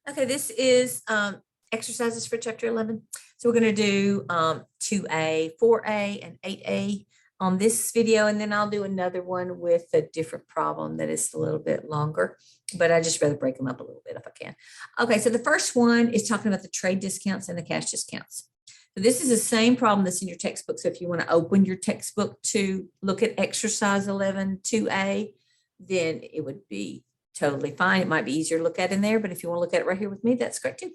Okay, this is exercises for chapter 11. So we're going to do 2A, 4A, and 8A on this video, and then I'll do another one with a different problem that is a little bit longer, but I just rather break them up a little bit if I can. Okay, so the first one is talking about the trade discounts and the cash discounts. So this is the same problem that's in your textbook. So if you want to open your textbook to look at exercise 11, 2A, then it would be totally fine. It might be easier to look at in there, but if you want to look at it right here with me, that's great too.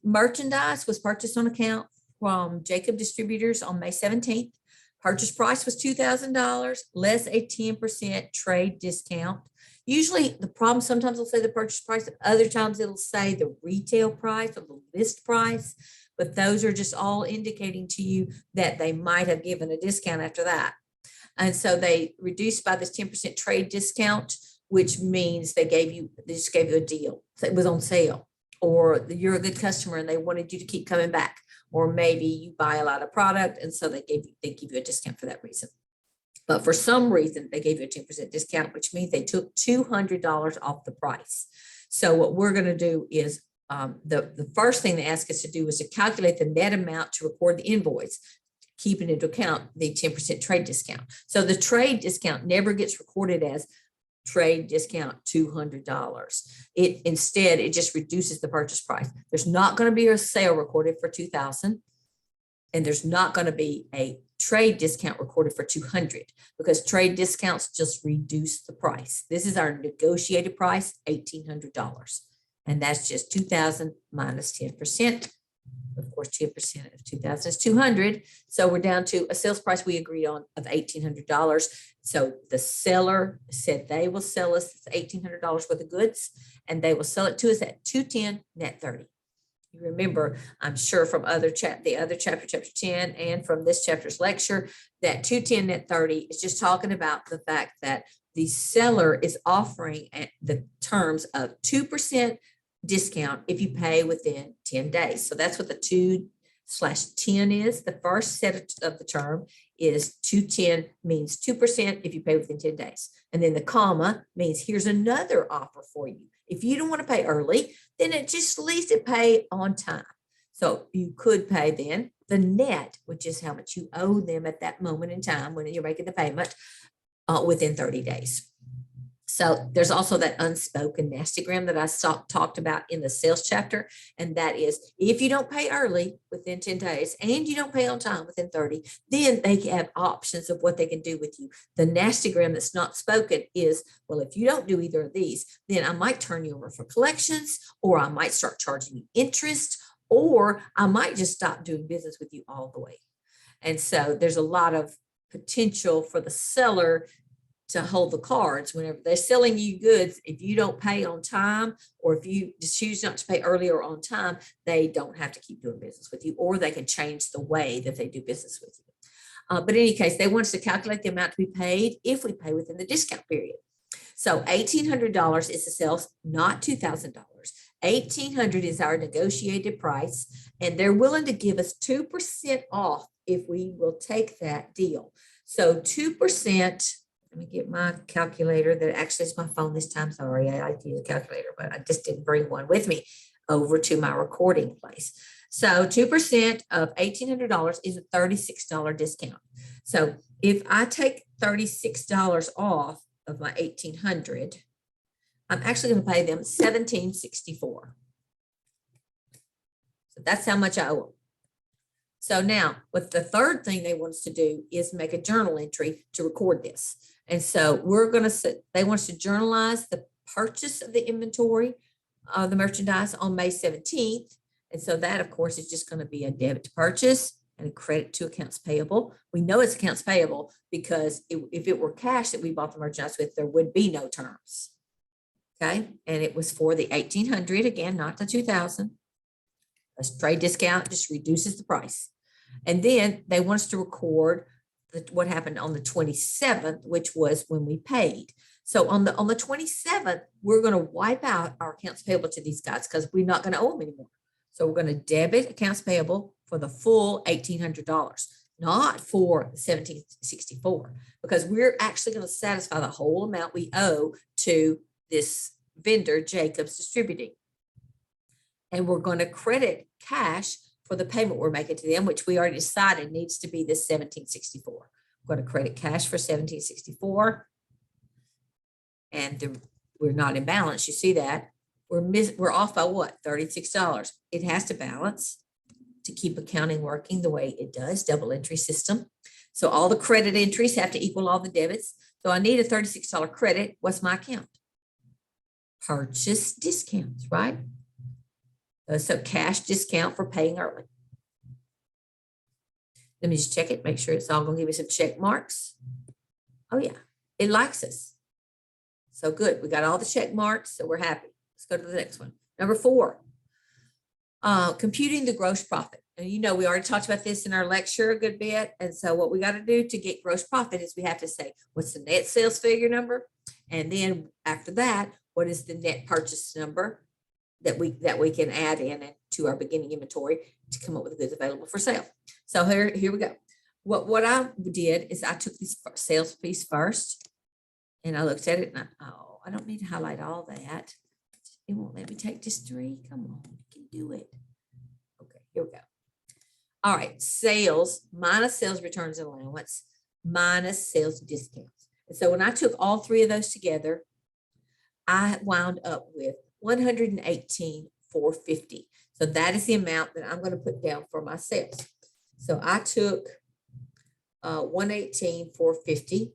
Merchandise was purchased on account from Jacob Distributors on May 17th. Purchase price was $2,000 less a 10% trade discount. Usually the problem, sometimes it'll say the purchase price, other times it'll say the retail price or the list price, but those are just all indicating to you that they might have given a discount after that. And so they reduced by this 10% trade discount, which means they just gave you a deal. So it was on sale, or you're a good customer and they wanted you to keep coming back, or maybe you buy a lot of product and so they give you a discount for that reason. But for some reason, they gave you a 10% discount, which means they took $200 off the price. So what we're going to do is the first thing they ask us to do is to calculate the net amount to record the invoice, keeping into account the 10% trade discount. So the trade discount never gets recorded as trade discount $200. Instead, it just reduces the purchase price. There's not going to be a sale recorded for $2,000, and there's not going to be a trade discount recorded for $200 because trade discounts just reduce the price. This is our negotiated price, $1,800, and that's just $2,000 minus 10%. Of course, 10% of 2,000 is 200. So we're down to a sales price we agreed on of $1,800. So the seller said they will sell us $1,800 worth of goods, and they will sell it to us at $210 net 30. You remember, I'm sure from the other chapter, chapter 10, and from this chapter's lecture, that $210 net 30 is just talking about the fact that the seller is offering at the terms of 2% discount if you pay within 10 days. So that's what the 2/10 is. The first set of the term is 210 means 2% if you pay within 10 days. And then the comma means here's another offer for you. If you don't want to pay early, then it just leaves it pay on time. So you could pay then the net, which is how much you owe them at that moment in time when you're making the payment within 30 days. So there's also that unspoken nastygram that I talked about in the sales chapter. And that is, if you don't pay early within 10 days and you don't pay on time within 30, then they have options of what they can do with you. The nastygram that's not spoken is, well, if you don't do either of these, then I might turn you over for collections, or I might start charging you interest, or I might just stop doing business with you all the way. And so there's a lot of potential for the seller to hold the cards whenever they're selling you goods. If you don't pay on time, or if you just choose not to pay early or on time, they don't have to keep doing business with you, or they can change the way that they do business with you. But in any case, they want us to calculate the amount to be paid if we pay within the discount period. So $1,800 is the sales, not $2,000. $1,800 is our negotiated price, and they're willing to give us 2% off if we will take that deal. So 2%. Let me get my calculator. That actually is my phone this time. Sorry, I like to use a calculator, but I just didn't bring one with me over to my recording place. So 2% of $1,800 is a $36 discount. So if I take $36 off of my $1,800, I'm actually going to pay them $1,764. So that's how much I owe them. So now, what the third thing they want us to do is make a journal entry to record this. And so they want us to journalize the purchase of the inventory of the merchandise on May 17th. And so that, of course, is just going to be a debit to purchase and a credit to accounts payable. We know it's accounts payable because if it were cash that we bought the merchandise with, there would be no terms. Okay. And it was for the $1,800, again, not the $2,000. A trade discount just reduces the price. And then they want us to record what happened on the 27th, which was when we paid. So on the 27th, we're going to wipe out our accounts payable to these guys because we're not going to owe them anymore. So we're going to debit accounts payable for the full $1,800, not for $1,764, because we're actually going to satisfy the whole amount we owe to this vendor, Jacob's Distributing. and we're going to credit cash for the payment we're making to them, which we already decided needs to be this 1764. We're going to credit cash for 1764, and we're not in balance. You see that we're off by what? $36. It has to balance to keep accounting working the way it does, double entry system. So all the credit entries have to equal all the debits. So I need a $36 credit. What's my account? Purchase discounts, right? So cash discount for paying early. Let me just check it, make sure it's all going to give me some check marks. Oh yeah, it likes us. So good, we got all the check marks, so we're happy. Let's go to the next one. Number 4, computing the gross profit. And you know, we already talked about this in our lecture a good bit. And so what we got to do to get gross profit is we have to say, what's the net sales figure number? And then after that, what is the net purchase number that we can add in to our beginning inventory to come up with the goods available for sale. So here we go. What I did is I took this sales piece first and I looked at it and I don't need to highlight all that. It won't let me take just 3. Come on, you can do it. Okay, here we go. All right, sales minus sales returns and allowance minus sales discounts. And so when I took all 3 of those together, I wound up with $118,450. So that is the amount that I'm going to put down for my sales. So I took $118,450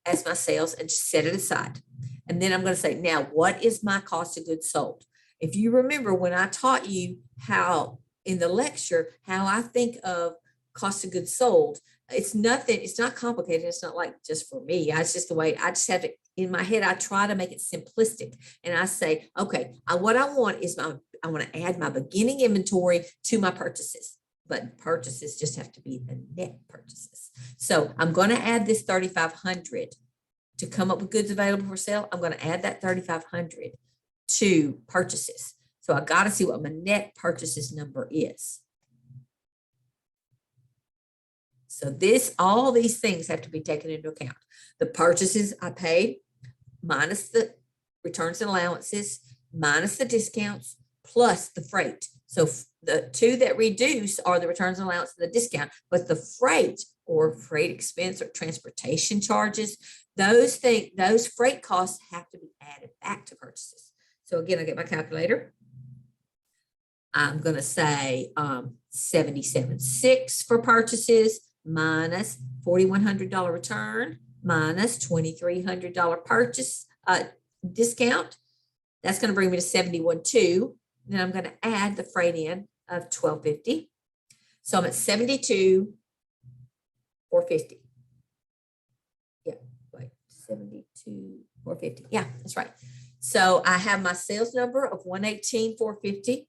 as my sales and just set it aside. And then I'm going to say, now what is my cost of goods sold? If you remember when I taught you how in the lecture, how I think of cost of goods sold, it's nothing, it's not complicated. It's not like just for me. It's just the way I just have it in my head. I try to make it simplistic. And I say, okay, what I want is I want to add my beginning inventory to my purchases, but purchases just have to be the net purchases. So I'm going to add this 3,500 to come up with goods available for sale. I'm going to add that 3,500 to purchases. So I got to see what my net purchases number is. So all these things have to be taken into account. The purchases I paid minus the returns and allowances, minus the discounts, plus the freight. So the 2 that reduce are the returns and allowance and the discount, but the freight or freight expense or transportation charges, those freight costs have to be added back to purchases. So again, I get my calculator. I'm going to say 77.6 for purchases minus $4,100 return minus $2,300 purchase discount. That's going to bring me to 71.2. Then I'm going to add the freight in of $1,250. So I'm at 72,450. Yeah, wait, 72,450. Yeah, that's right. So I have my sales number of 118,450.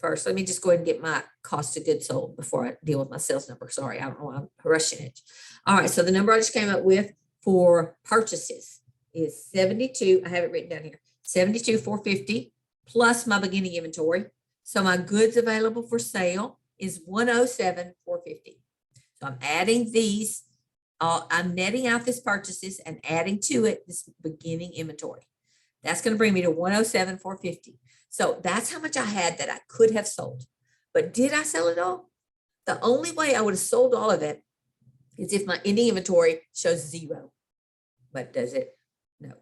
First, let me just go ahead and get my cost of goods sold before I deal with my sales number. Sorry, I don't know why I'm rushing it. All right, so the number I just came up with for purchases is 72. I have it written down here. 72,450 plus my beginning inventory. So my goods available for sale is 107,450. So I'm adding these. I'm netting out this purchases and adding to it this beginning inventory. That's going to bring me to 107,450. So that's how much I had that I could have sold. But did I sell it all? The only way I would have sold all of it is if my ending inventory shows 0. But does it? No.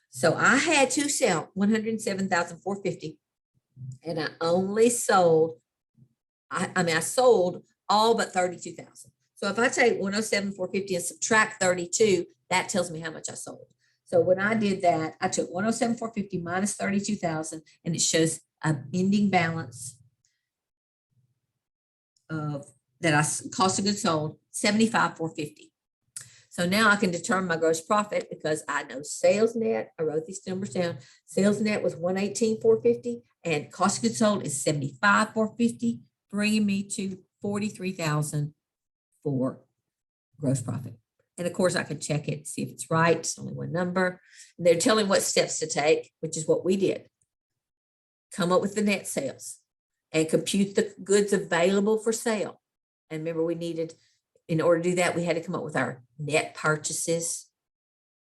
So I had to sell 107,450 and I only sold, I sold all but 32,000. So if I take 107,450 and subtract 32, that tells me how much I sold. So when I did that, I took 107,450 minus 32,000 and it shows an ending balance of cost of goods sold 75,450. So now I can determine my gross profit because I know sales net, I wrote these numbers down. Sales net was 118,450 and cost of goods sold is 75,450, bringing me to 43,000 for gross profit. And of course I can check it, see if it's right. It's only one number. And they're telling what steps to take, which is what we did. Come up with the net sales and compute the goods available for sale. And remember, we needed, in order to do that, we had to come up with our net purchases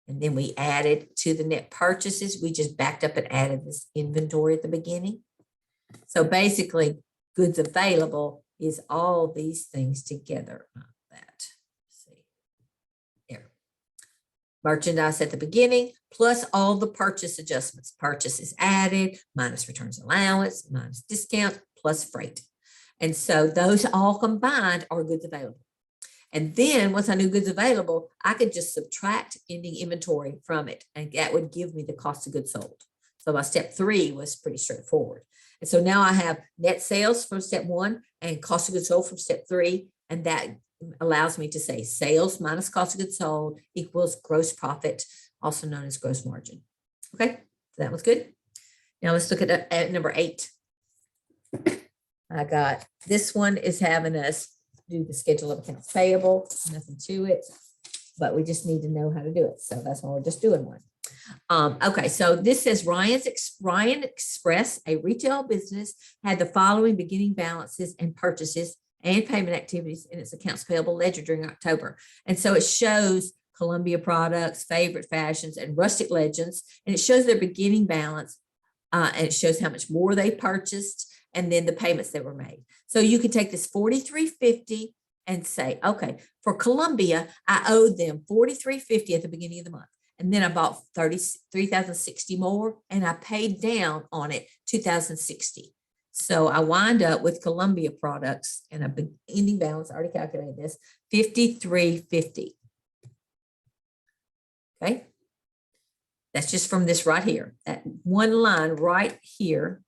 And then we added to the net purchases. We just backed up and added this inventory at the beginning. So basically, goods available is all these things together. Let's see. There. Merchandise at the beginning, plus all the purchase adjustments. Purchases added, minus returns allowance, minus discount, plus freight. And so those all combined are goods available. And then once I knew goods available, I could just subtract ending inventory from it. And that would give me the cost of goods sold. So my step 3 was pretty straightforward. And so now I have net sales from step 1 and cost of goods sold from step 3. And that allows me to say sales minus cost of goods sold equals gross profit, also known as gross margin. Okay, so that was good. Now let's look at number 8. I got this one is having us do the schedule of accounts payable, nothing to it, but we just need to know how to do it. So that's why we're just doing one. Okay, so this says Ryan Express, a retail business, had the following beginning balances and purchases and payment activities in its accounts payable ledger during October. And so it shows Columbia Products, Favorite Fashions, and Rustic Legends, and it shows their beginning balance, and it shows how much more they purchased and then the payments that were made. So you could take this $43.50 and say, okay, for Columbia, I owed them $43.50 at the beginning of the month. And then I bought $3,060 more and I paid down on it $2,060. So I wind up with Columbia Products and a beginning balance, I already calculated this, $53.50. Okay. That's just from this right here. That one line right here.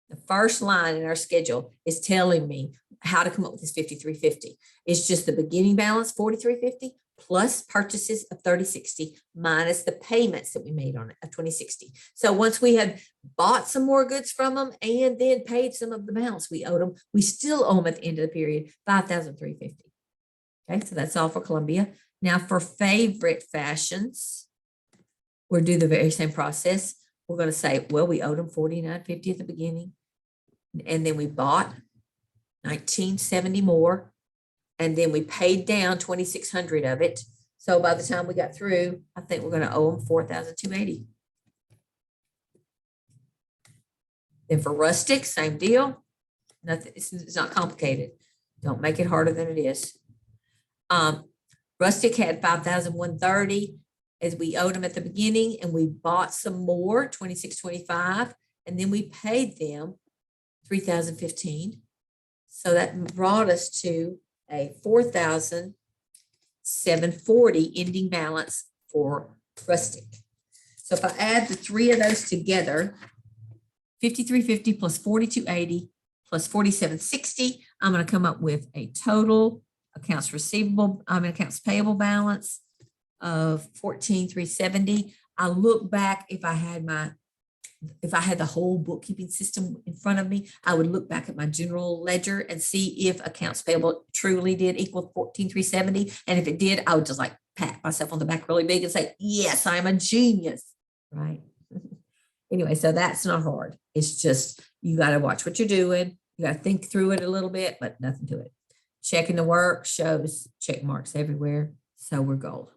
The first line in our schedule is telling me how to come up with this $53.50. It's just the beginning balance, $43.50, plus purchases of $30.60 minus the payments that we made on it of $20.60. So once we had bought some more goods from them and then paid some of the balance we owed them, we still owe them at the end of the period $5,350. Okay, so that's all for Columbia. Now for Favorite Fashions, we'll do the very same process. We're going to say, well, we owed them $49.50 at the beginning. And then we bought $19.70 more. And then we paid down $2,600 of it. So by the time we got through, I think we're going to owe them $4,280. Then for Rustic, same deal. Nothing, it's not complicated. Don't make it harder than it is. Rustic had $5,130 as we owed them at the beginning, and we bought some more, $26.25, and then we paid them $3,015. So that brought us to a $4,740 ending balance for Rustic. So if I add the three of those together, $53.50 plus $42.80 plus $47.60, I'm going to come up with a total accounts payable balance of $14,370. I look back, if I had the whole bookkeeping system in front of me, I would look back at my general ledger and see if accounts payable truly did equal $14,370. And if it did, I would just like pat myself on the back really big and say, yes, I'm a genius, right? Anyway, so that's not hard. It's just, you got to watch what you're doing. You got to think through it a little bit, but nothing to it. Checking the work shows check marks everywhere. So we're gold.